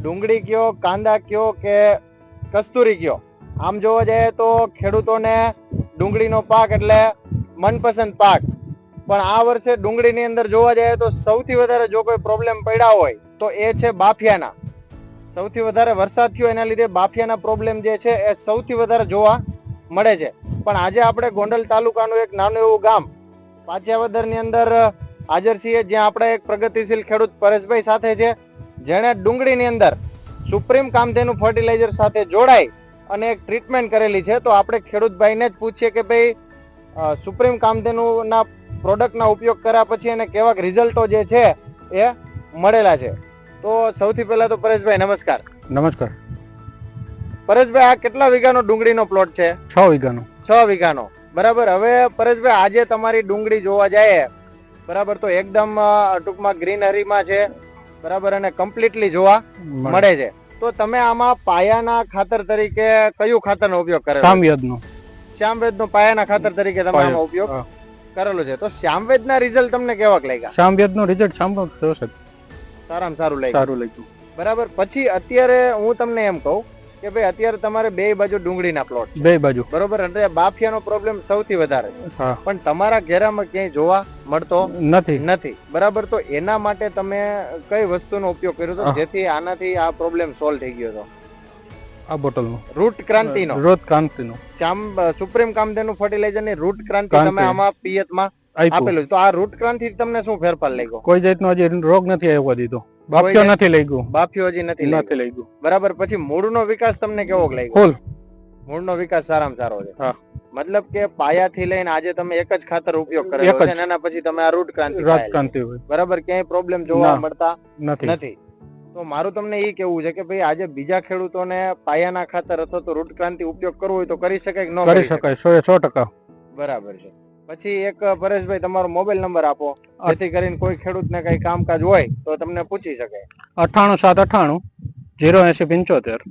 ડુંગળી કયો, કાંદા કયો કે કસ્તુરી કયો, આમ જોવા જઈએ તો ખેડૂતોને ડુંગળીનો પાક એટલે મનપસંદ પાક. પણ આ વર્ષે ડુંગળીની અંદર જોવા જઈએ તો સૌથી વધારે જો કોઈ પ્રોબ્લેમ પડ્યા હોય તો એ છે બાફિયાના. સૌથી વધારે વરસાદ થયો એના લીધે બાફિયાના પ્રોબ્લેમ જે છે એ સૌથી વધારે જોવા મળે છે. પણ આજે આપણે ગોંડલ તાલુકાનું એક નાનું એવું ગામ પાચિયાવદરની અંદર હાજર છીએ, જ્યાં આપણે એક પ્રગતિશીલ ખેડૂત પરેશભાઈ સાથે છે, જેણે ડુંગળીની અંદર સુપ્રીમ કામધેનુ ફર્ટિલાઇઝર સાથે જોડાઈ અને એક ટ્રીટમેન્ટ કરેલી છે. તો આપણે ખેડૂતભાઈને જ પૂછીએ કે ભાઈ સુપ્રીમ કામધેનુના પ્રોડક્ટના ઉપયોગ કર્યા પછી એને કેવા રિઝલ્ટો જે છે એ મળેલા છે. તો સૌથી પહેલા તો પરેશભાઈ નમસ્કાર. નમસ્કાર. પરેશભાઈ, આ કેટલા વીઘાનો ડુંગળીનો પ્લોટ છે? 6 વીઘાનો. 6 વીઘાનો, બરાબર. હવે પરેશભાઈ, આજે તમારી ડુંગળી જોવા જાય બરાબર તો એકદમ ટૂંકમાં ગ્રીનરીમાં છે બરાબર, અને કમ્પ્લીટલી જોવા મળે છે. તો તમે આમાં પાયાના ખાતર તરીકે કયું ખાતરનો ઉપયોગ કરેલો? શ્યામવેદનો પાયાના ખાતર તરીકે તમે આમાં ઉપયોગ કરેલો છે. તો શ્યામવેદના રિઝલ્ટ તમને કેવાક લાગ્યા? શ્યામવેદનો રિઝલ્ટ સારામાં સારું લાગ્યું. બરાબર. પછી અત્યારે હું તમને એમ કહું કે ભાઈ અત્યારે તમારે બે બાજુ ડુંગળીના પ્લોટ છે, બે બાજુ બરોબર, એટલે બાફિયાનો પ્રોબ્લેમ સૌથી વધારે છે. પણ તમારા ઘેરામાં ક્યાંય જોવા મળતો નથી બરાબર. તો એના માટે તમે કઈ વસ્તુનો ઉપયોગ કર્યો હતો જેથી આનાથી આ પ્રોબ્લેમ સોલ્વ થઈ ગયો હતો? આ બોટલનો રૂટ ક્રાંતિનો સુપ્રીમ કામધેનુ ફર્ટિલાઇઝરની રૂટ ક્રાંતિ તમે આમાં પિયતમાં આપેલું. તો આ રૂટ ક્રાંતિ તમને શું ફેરફાર લાગ્યો? કોઈ જાતનો હજી રોગ નથી આવ્યો દીધો, બાફિયો નથી લાગ્યો. બાફિયો હજી નથી લાગ્યો બરાબર. પછી મૂળનો વિકાસ તમને કેવો લાગ્યો? મૂળનો વિકાસ સારામાં સારો છે. મતલબ કે પાયાથી લઈને આજે તમે એક જ ખાતર ઉપયોગ કરેલો છે અને એના પછી તમે આ રૂટ ક્રાંતિ બરાબર, ક્યાંય પ્રોબ્લેમ જોવા મળતા નથી. તો મારું તમને એ કેવું છે કે ભાઈ આજે બીજા ખેડૂતોને પાયાના ખાતર અથવા તો રૂટ ક્રાંતિ ઉપયોગ કરવો હોય તો કરી શકાય કે ન કરી શકાય? 100% બરાબર છે. પછી એક પરેશભાઈ તમારો મોબાઈલ નંબર આપો જેથી કરીને કોઈ ખેડૂતને કઈ કામકાજ હોય તો તમને પૂછી શકે. 98 798 080 75.